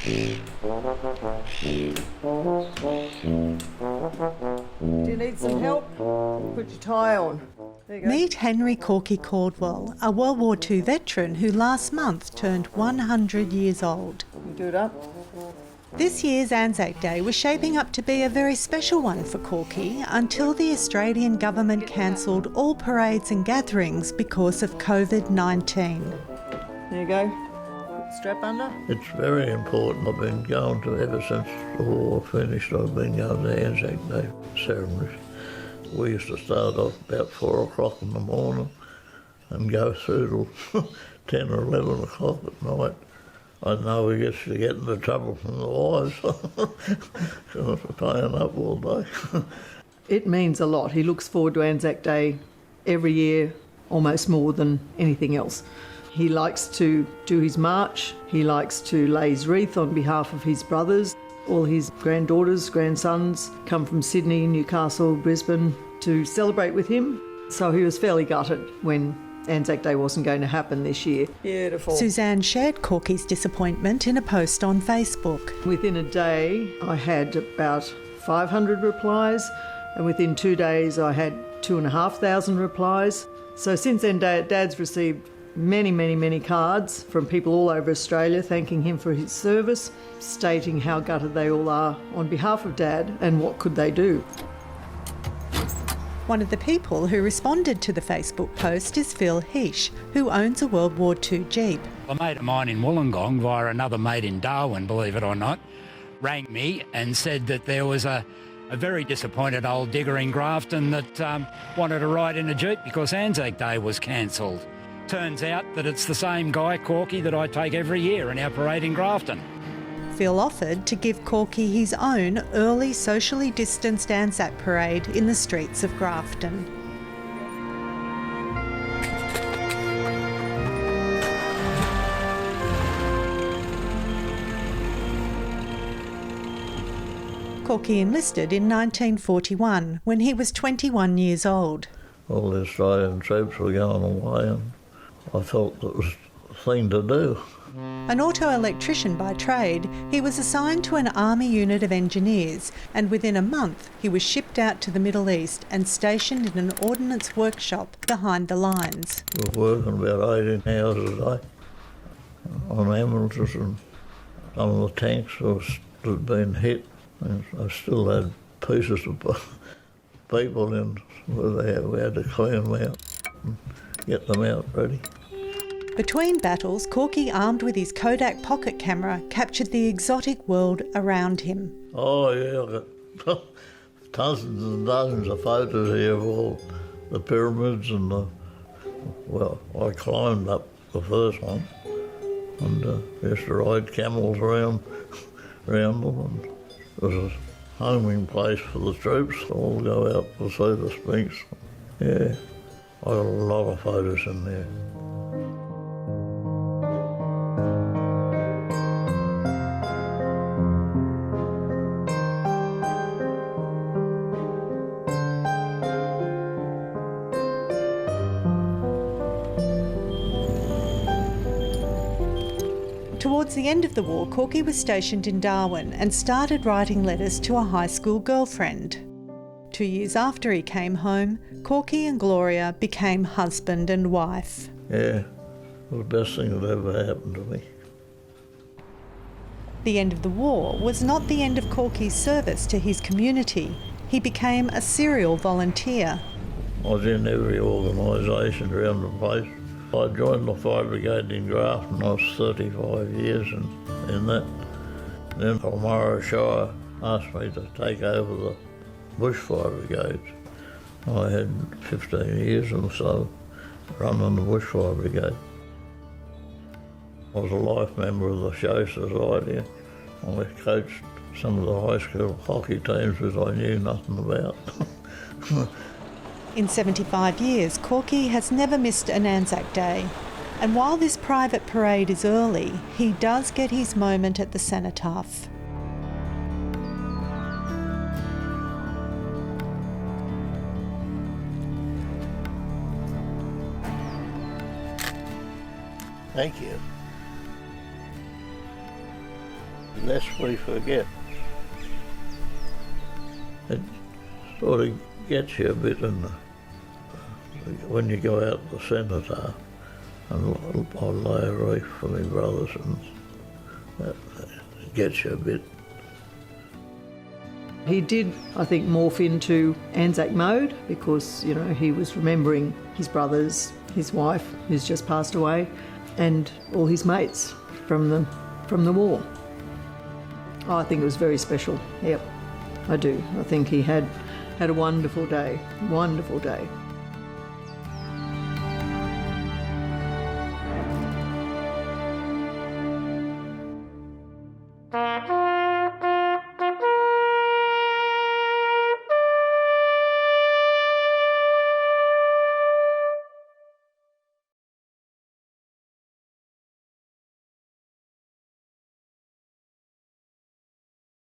Do you need some help? Put your tie on. There you go. Meet Henry Corky Caldwell, a World War II veteran who last month turned 100 years old. You do it up. This year's Anzac Day was shaping up to be a very special one for Corky until the Australian government cancelled all parades and gatherings because of COVID-19. There you go. Put the strap under. It's very important. I've been going to, ever since the war finished, I've been going to Anzac Day ceremonies. We used to start off about 4 o'clock in the morning and go through till 10 or 11 o'clock at night. I know we used to get into trouble from the wives because we're paying up all day. It means a lot. He looks forward to Anzac Day every year, almost more than anything else. He likes to do his march. He likes to lay his wreath on behalf of his brothers. All his granddaughters, grandsons come from Sydney, Newcastle, Brisbane to celebrate with him. So he was fairly gutted when Anzac Day wasn't going to happen this year. Beautiful. Suzanne shared Corky's disappointment in a post on Facebook. Within a day, I had about 500 replies, and within 2 days, I had 2,500 replies. So since then, Dad's received many cards from people all over Australia thanking him for his service, stating how gutted they all are on behalf of Dad and what could they do. One of the people who responded to the Facebook post is Phil Heesh, who owns a World War II Jeep. A mate of mine in Wollongong, via another mate in Darwin, believe it or not, rang me and said that there was a very disappointed old digger in Grafton that wanted to ride in a Jeep because Anzac Day was cancelled. Turns out that it's the same guy, Corky, that I take every year in our parade in Grafton. Phil offered to give Corky his own early socially distanced Anzac parade in the streets of Grafton. Corky enlisted in 1941 when he was 21 years old. All the Australian troops were going away and I felt it was the thing to do. An auto-electrician by trade, he was assigned to an army unit of engineers, and within a month he was shipped out to the Middle East and stationed in an ordnance workshop behind the lines. We were working about 18 hours a day on ambulances, and some of the tanks had been hit, and I still had pieces of people in where we had to clean them out and get them out ready. Between battles, Corky, armed with his Kodak pocket camera, captured the exotic world around him. Oh yeah, I've got dozens and dozens of photos here of all the pyramids and I climbed up the first one and used to ride camels around them, and it was a homing place for the troops. All go out to see the Sphinx. Yeah, I got a lot of photos in there. Towards the end of the war, Corky was stationed in Darwin and started writing letters to a high school girlfriend. 2 years after he came home, Corky and Gloria became husband and wife. Yeah, it was the best thing that ever happened to me. The end of the war was not the end of Corky's service to his community. He became a serial volunteer. I was in every organisation around the place. I joined the Fire Brigade in Grafton. I was 35 years in that. Then Palmyra Shire asked me to take over the Bushfire Brigades. I had 15 years or so running the Bushfire Brigade. I was a life member of the Show Society. I coached some of the high school hockey teams that I knew nothing about. In 75 years, Corky has never missed an Anzac Day. And while this private parade is early, he does get his moment at the cenotaph. Thank you. lest we forget. It sort of gets you a bit when you go out the cenotaph, and I lay a wreath for my brothers, and that gets you a bit. He did, I think, morph into Anzac mode because, he was remembering his brothers, his wife, who's just passed away, and all his mates from the war. I think it was very special. Yep, I do. I think he had a wonderful day. Wonderful day.